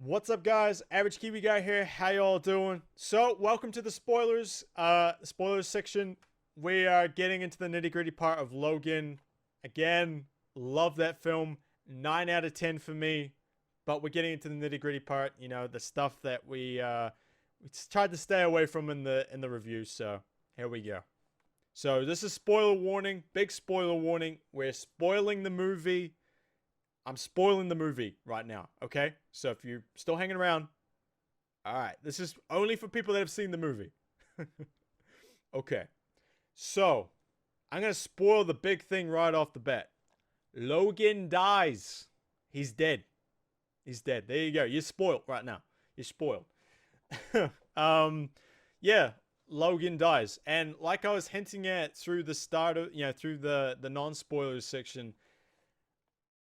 What's up, guys? Average Kiwi Guy here. How y'all doing? So, welcome to the spoilers section. We are getting into the nitty-gritty part of Logan. Again, love that film. 9 out of 10 for me. But we're getting into the nitty-gritty part. You know, the stuff that we tried to stay away from in the review. So, here we go. So, this is spoiler warning. Big spoiler warning. We're spoiling the movie. I'm spoiling the movie right now, okay? So if you're still hanging around, all right, this is only for people that have seen the movie. Okay, so I'm going to spoil the big thing right off the bat. Logan dies. He's dead. He's dead. There you go. You're spoiled right now. You're spoiled. Yeah, Logan dies. And like I was hinting at through the start of, through the non-spoilers section,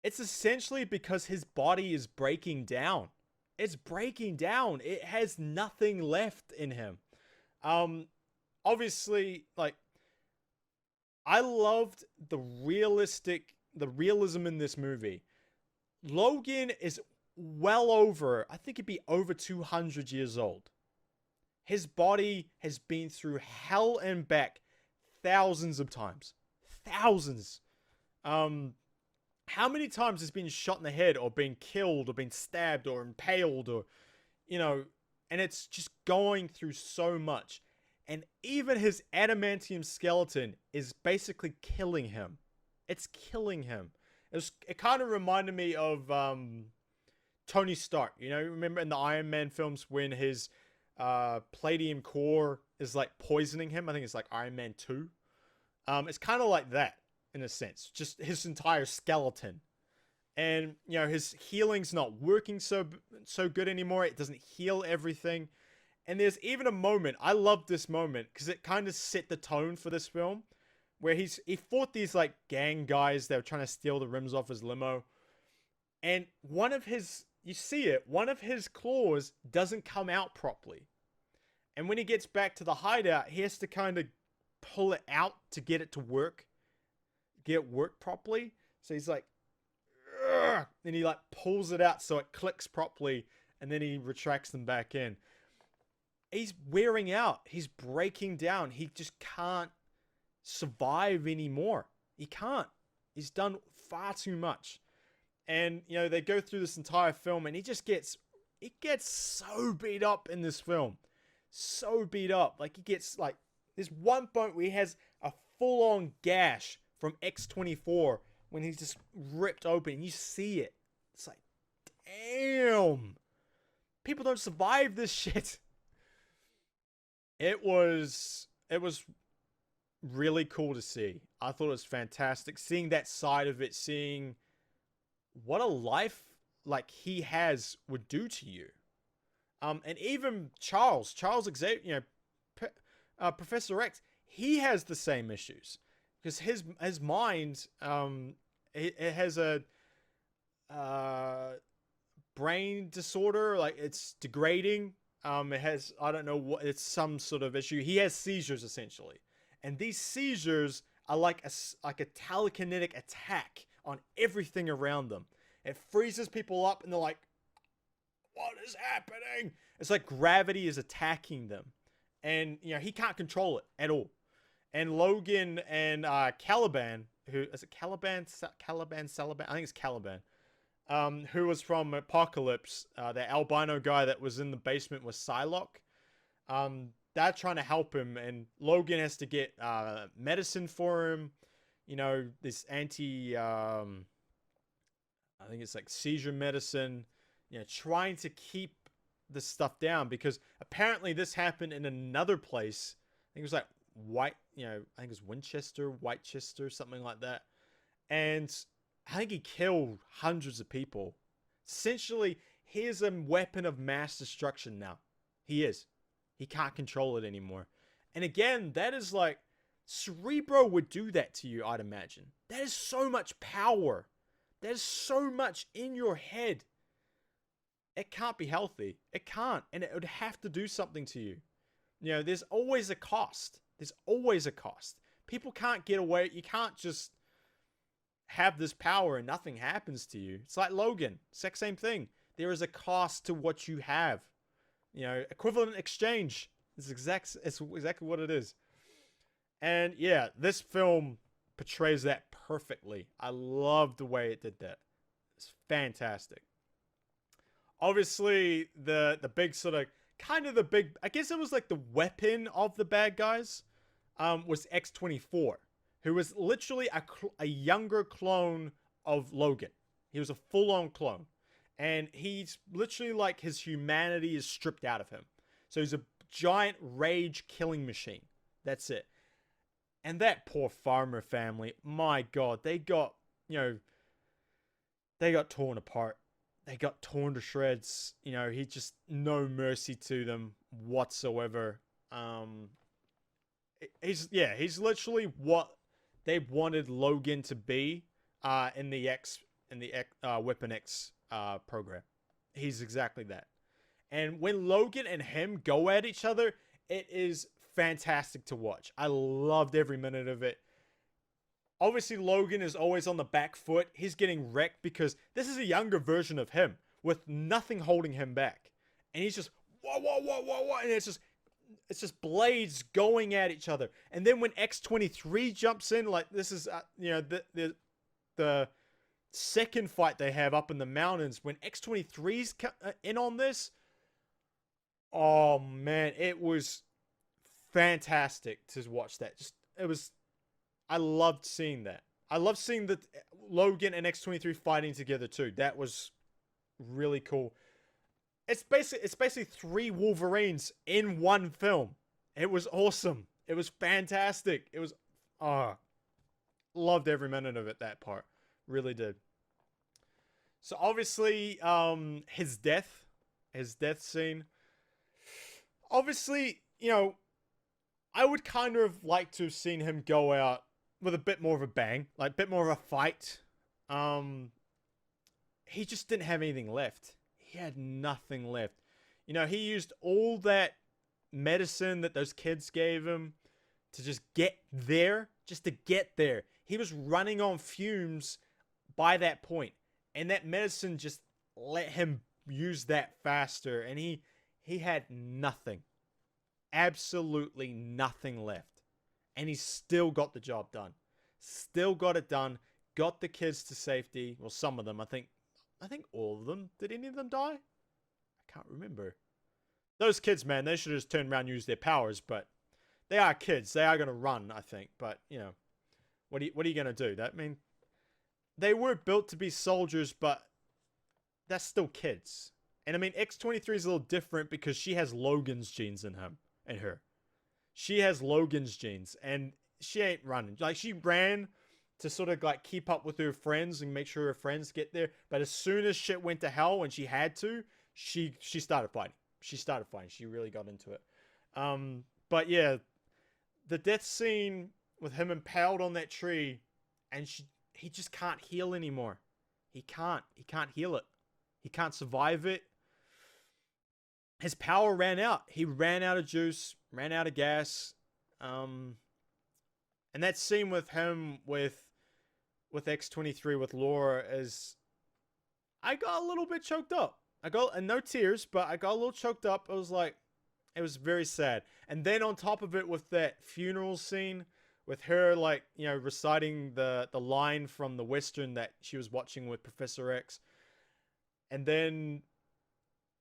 it's essentially because his body is breaking down. It's breaking down. It has nothing left in him. Obviously, like, I loved the realism in this movie. Logan is well over, I think he'd be over 200 years old. His body has been through hell and back thousands of times. Thousands. How many times has been shot in the head or been killed or been stabbed or impaled or, and it's just going through so much. And even his adamantium skeleton is basically killing him. It's killing him. It kind of reminded me of Tony Stark. Remember in the Iron Man films when his palladium core is like poisoning him? I think it's like Iron Man 2. It's kind of like that. In a sense, just his entire skeleton. And, his healing's not working so good anymore. It doesn't heal everything. And there's even a moment, I love this moment, because it kind of set the tone for this film, where he fought these, like, gang guys that were trying to steal the rims off his limo. And one of his claws doesn't come out properly. And when he gets back to the hideout, he has to kind of pull it out to get it to work. Properly. So he's like, ugh, and he like pulls it out so it clicks properly, and then he retracts them back in. He's wearing out. He's breaking down. He just can't survive anymore. He can't. He's done far too much. And they go through this entire film, and he gets so beat up in this film. So beat up. Like, he gets like, there's one point where he has a full-on gash from X-24 when he's just ripped open. You see it. It's like, damn. People don't survive this shit. It was really cool to see. I thought it was fantastic. Seeing that side of it, seeing what a life like he has would do to you. And even Charles Xavier, Professor X, he has the same issues. Because his mind, it has a brain disorder, like it's degrading. It has, I don't know what, it's some sort of issue. He has seizures essentially, and these seizures are like a telekinetic attack on everything around them. It freezes people up, and they're like, "What is happening?" It's like gravity is attacking them, and he can't control it at all. And Logan and Caliban, who is it? Caliban, Salaban? I think it's Caliban. Who was from Apocalypse, the albino guy that was in the basement with Psylocke. They're trying to help him, and Logan has to get medicine for him. This I think it's like seizure medicine. Trying to keep this stuff down, because apparently this happened in another place. I think it was like I think it's Whitechester, something like that. And I think he killed hundreds of people. Essentially, he is a weapon of mass destruction now. He is. He can't control it anymore. And again, that is like, Cerebro would do that to you, I'd imagine. That is so much power. There's so much in your head. It can't be healthy. It can't. And it would have to do something to you. There's always a cost. There's always a cost. People can't get away. You can't just have this power and nothing happens to you. It's like Logan. Same thing. there is a cost to what you have. You know, equivalent exchange. It's exactly what it is. And yeah, this film portrays that perfectly. I love the way it did that. It's fantastic. Obviously, the big sort of kind of the big, I guess it was like the weapon of the bad guys, was X-24, who was literally a younger clone of Logan. He was a full-on clone, and he's literally like his humanity is stripped out of him. So he's a giant rage killing machine. That's it. And that poor farmer family, my God, they got, you know, they got torn apart. They got torn to shreds. You know, he just no mercy to them whatsoever. He's literally what they wanted Logan to be in the Weapon X program. He's exactly that. And when Logan and him go at each other, it is fantastic to watch. I loved every minute of it. Obviously, Logan is always on the back foot. He's getting wrecked because this is a younger version of him with nothing holding him back. And he's just, whoa, whoa, whoa, whoa, whoa. And it's just blades going at each other. And then when X-23 jumps in, like this is, the second fight they have up in the mountains. When X-23's in on this, oh man, it was fantastic to watch that. I loved seeing that. I loved seeing that Logan and X-23 fighting together too. That was really cool. It's basically 3 Wolverines in one film. It was awesome. It was fantastic. It was loved every minute of it, that part. Really did. So obviously his death scene. Obviously, you know, I would kind of like to have seen him go out with a bit more of a bang, like a bit more of a fight. He just didn't have anything left. He had nothing left. You know, he used all that medicine that those kids gave him to just get there, just to get there. He was running on fumes by that point, and that medicine just let him use that faster, and he had nothing. Absolutely nothing left. And he still got the job done. Still got it done. Got the kids to safety. Well, some of them. I think all of them. Did any of them die? I can't remember. Those kids, man, they should have just turned around and used their powers. But they are kids. They are going to run, I think. But, you know, what are you going to do? That, I mean, they were built to be soldiers, but that's still kids. And, I mean, X-23 is a little different because she has Logan's genes in him. In her. She has Logan's genes, and she ain't running. Like, she ran to sort of like keep up with her friends and make sure her friends get there. But as soon as shit went to hell and she had to, she started fighting. She really got into it. But yeah, the death scene with him impaled on that tree, and he just can't heal anymore. He can't heal it. He can't survive it. His power ran out. He ran out of juice, ran out of gas. And that scene with him with X-23 with Laura is, I got a little bit choked up. And no tears, but I got a little choked up. It was very sad. And then on top of it with that funeral scene with her, like, you know, reciting the line from the Western that she was watching with Professor X. And then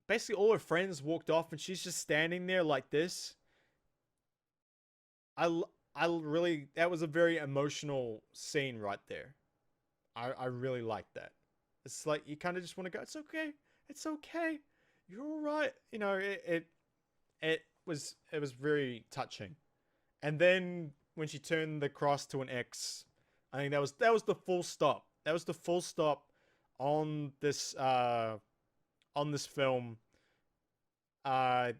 basically all her friends walked off and she's just standing there like this. That was a very emotional scene right there. I really liked that. It's like, you kind of just want to go, it's okay. You're all right. You know, it was very touching. And then when she turned the cross to an X, I think that was the full stop. That was the full stop on this film. There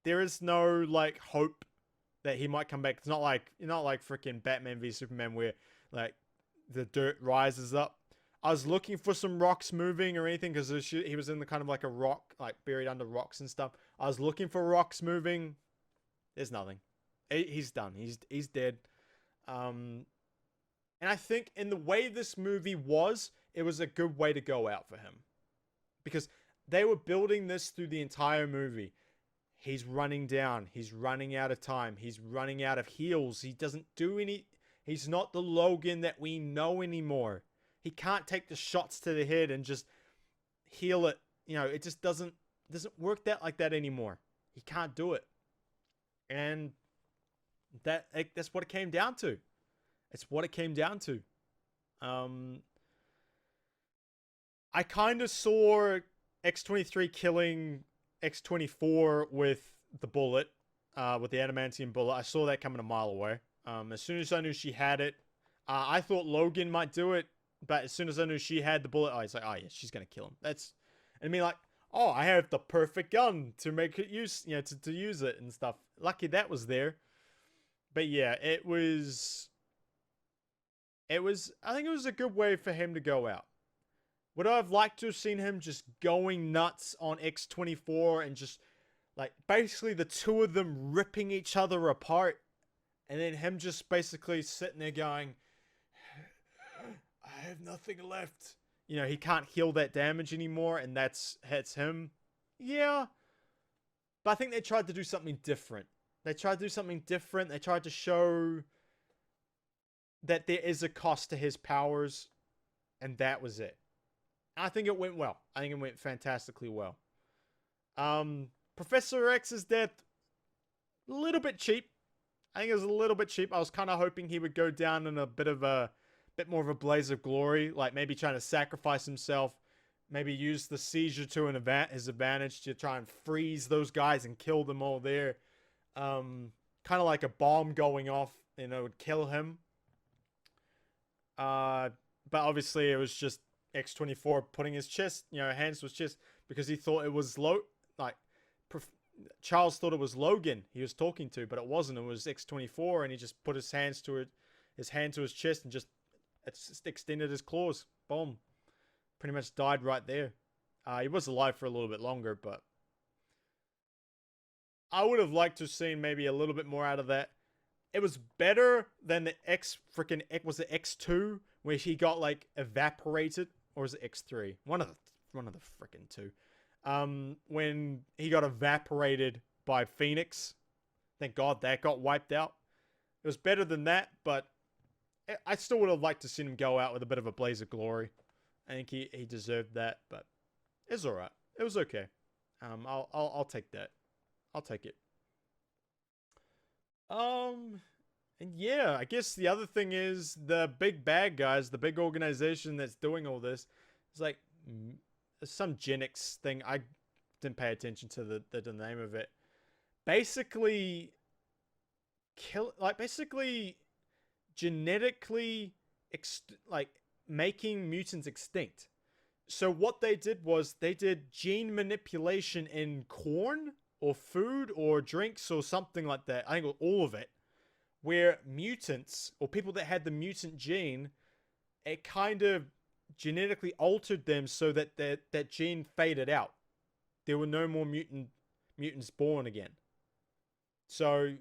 is no like hope that he might come back. It's not like freaking Batman v Superman where like the dirt rises up. I was looking for some rocks moving or anything because he was in the kind of like a rock, like buried under rocks and stuff. I was looking for rocks moving. There's nothing. He's done. He's dead. And I think in the way this movie was, it was a good way to go out for him. because they were building this through the entire movie. He's running down. He's running out of time. He's running out of heals. He doesn't do any... He's not the Logan that we know anymore. He can't take the shots to the head and just heal it. You know, it just doesn't work that like that anymore. He can't do it. And that's what it came down to. It's what it came down to. I kind of saw X-23 killing X-24 with the bullet, with the adamantium bullet. I saw that coming a mile away. As soon as I knew she had it, I thought Logan might do it, but as soon as I knew she had the bullet, I was like, oh yeah, she's gonna kill him. I mean, like, oh, I have the perfect gun to make it use, you know, to use it and stuff. Lucky that was there. But yeah, I think it was a good way for him to go out. Would I have liked to have seen him just going nuts on X-24 and just, like, basically the two of them ripping each other apart, and then him just basically sitting there going, I have nothing left. You know, he can't heal that damage anymore, and that's him. Yeah. But I think they tried to do something different. They tried to show that there is a cost to his powers, and that was it. I think it went well. I think it went fantastically well. Professor X's death, a little bit cheap. I think it was a little bit cheap. I was kind of hoping he would go down in a bit more of a blaze of glory, like maybe trying to sacrifice himself, maybe use the seizure to his advantage to try and freeze those guys and kill them all there. Kind of like a bomb going off, you know, would kill him. But obviously it was just X-24 putting his chest, you know, hands to his chest, because he thought it was Charles thought it was Logan he was talking to, but it wasn't. It was X-24, and he just put his hand to his chest and just extended his claws. Boom. Pretty much died right there. He was alive for a little bit longer, but I would have liked to have seen maybe a little bit more out of that. It was better than the was it X2 where he got like evaporated, or was it X3? One of the freaking two. When he got evaporated by Phoenix. Thank God that got wiped out. It was better than that, but I still would have liked to see him go out with a bit of a blaze of glory. I think he deserved that, but it's alright. It was okay. I'll take that. I'll take it. And yeah, I guess the other thing is the big bad guys, the big organization that's doing all this, is like some Genix thing. I didn't pay attention to the name of it. Basically, genetically, making mutants extinct. So what they did was they did gene manipulation in corn or food or drinks or something like that. I think all of it, where mutants or people that had the mutant gene, it kind of genetically altered them so that that gene faded out. There were no more mutants born again. So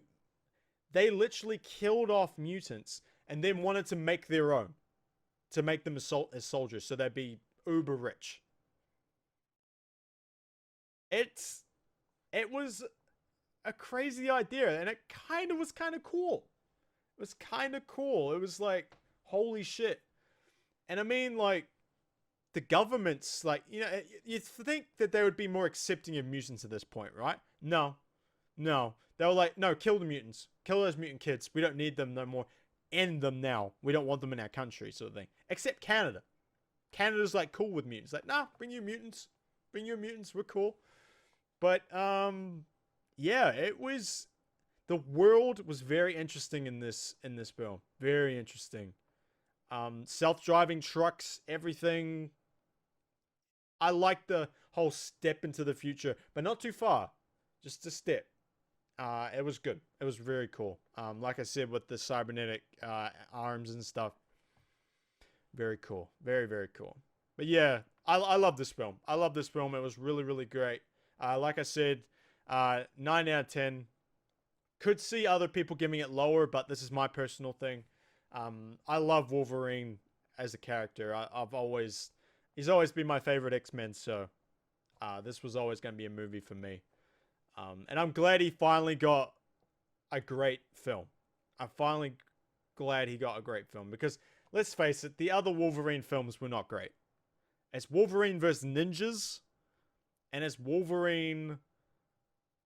they literally killed off mutants and then wanted to make their own, to make them as soldiers, so they'd be uber rich. It was a crazy idea, and it was kind of cool. It was kind of cool. It was like, holy shit. And I mean, like, the governments, like, you know, you'd think that they would be more accepting of mutants at this point, right? No. They were like, no, kill the mutants. Kill those mutant kids. We don't need them no more. End them now. We don't want them in our country, sort of thing. Except Canada. Canada's like cool with mutants. Like, nah, bring your mutants. Bring your mutants. We're cool. But, yeah, the world was very interesting in this film. Very interesting. Self-driving trucks, everything. I like the whole step into the future, but not too far. Just a step. It was good. It was very cool. Like I said, with the cybernetic arms and stuff. Very cool. Very, very cool. But yeah, I love this film. I love this film. It was really, really great. Like I said, 9 out of 10. Could see other people giving it lower, but this is my personal thing. I love Wolverine as a character. He's always been my favorite X-Men, so This was always going to be a movie for me. And I'm glad he finally got a great film. I'm finally glad he got a great film because, let's face it, the other Wolverine films were not great. It's Wolverine versus ninjas, and it's Wolverine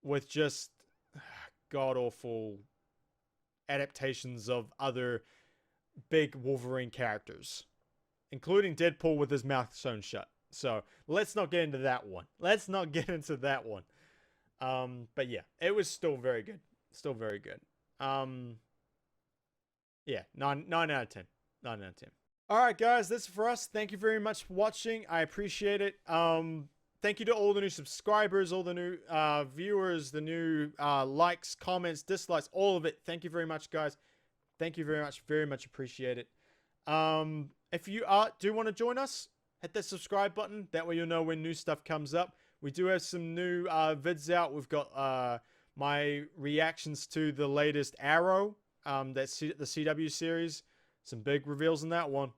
with just god-awful adaptations of other big Wolverine characters, including Deadpool with his mouth sewn shut. So let's not get into that one. But yeah, it was still very good. Still very good. Yeah, 9 out of 10. 9 out of 10. All right, guys, that's it for us. Thank you very much for watching. I appreciate it. Thank you to all the new subscribers, all the new viewers, the new likes, comments, dislikes, all of it. Thank you very much, guys. Thank you very much. Very much appreciate it. If you do want to join us, hit that subscribe button. That way you'll know when new stuff comes up. We do have some new vids out. We've got my reactions to the latest Arrow, that's the CW series. Some big reveals in that one.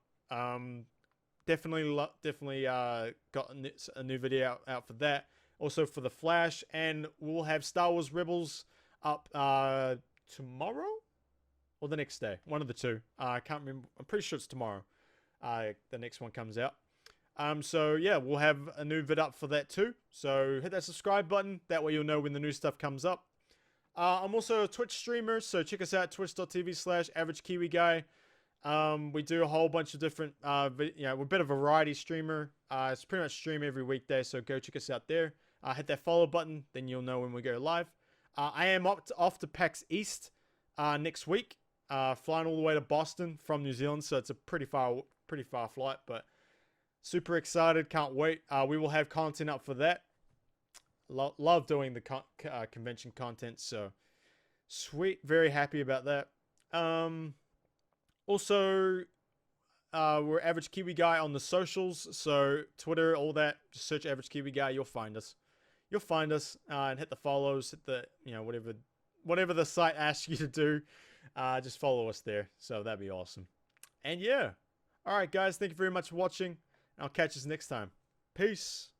Definitely got a new video out for that. Also for the Flash, and we'll have Star Wars Rebels up tomorrow or the next day. One of the two. I can't remember. I'm pretty sure it's tomorrow. The next one comes out. So yeah, we'll have a new vid up for that too. So hit that subscribe button. That way you'll know when the new stuff comes up. I'm also a Twitch streamer, so check us out, twitch.tv/AverageKiwiGuy. We do a whole bunch of different, we're a bit of a variety streamer. It's pretty much stream every weekday, so go check us out there. Hit that follow button, then you'll know when we go live. I am off to PAX East next week, flying all the way to Boston from New Zealand, so it's a pretty far flight, but super excited, can't wait. We will have content up for that. Love doing the convention content, so sweet, very happy about that. Also, we're Average Kiwi Guy on the socials, so Twitter, all that. Just search Average Kiwi Guy, you'll find us. And hit the follows, hit the whatever the site asks you to do. Just follow us there, so that'd be awesome. And yeah, all right, guys, thank you very much for watching. I'll catch you next time. Peace.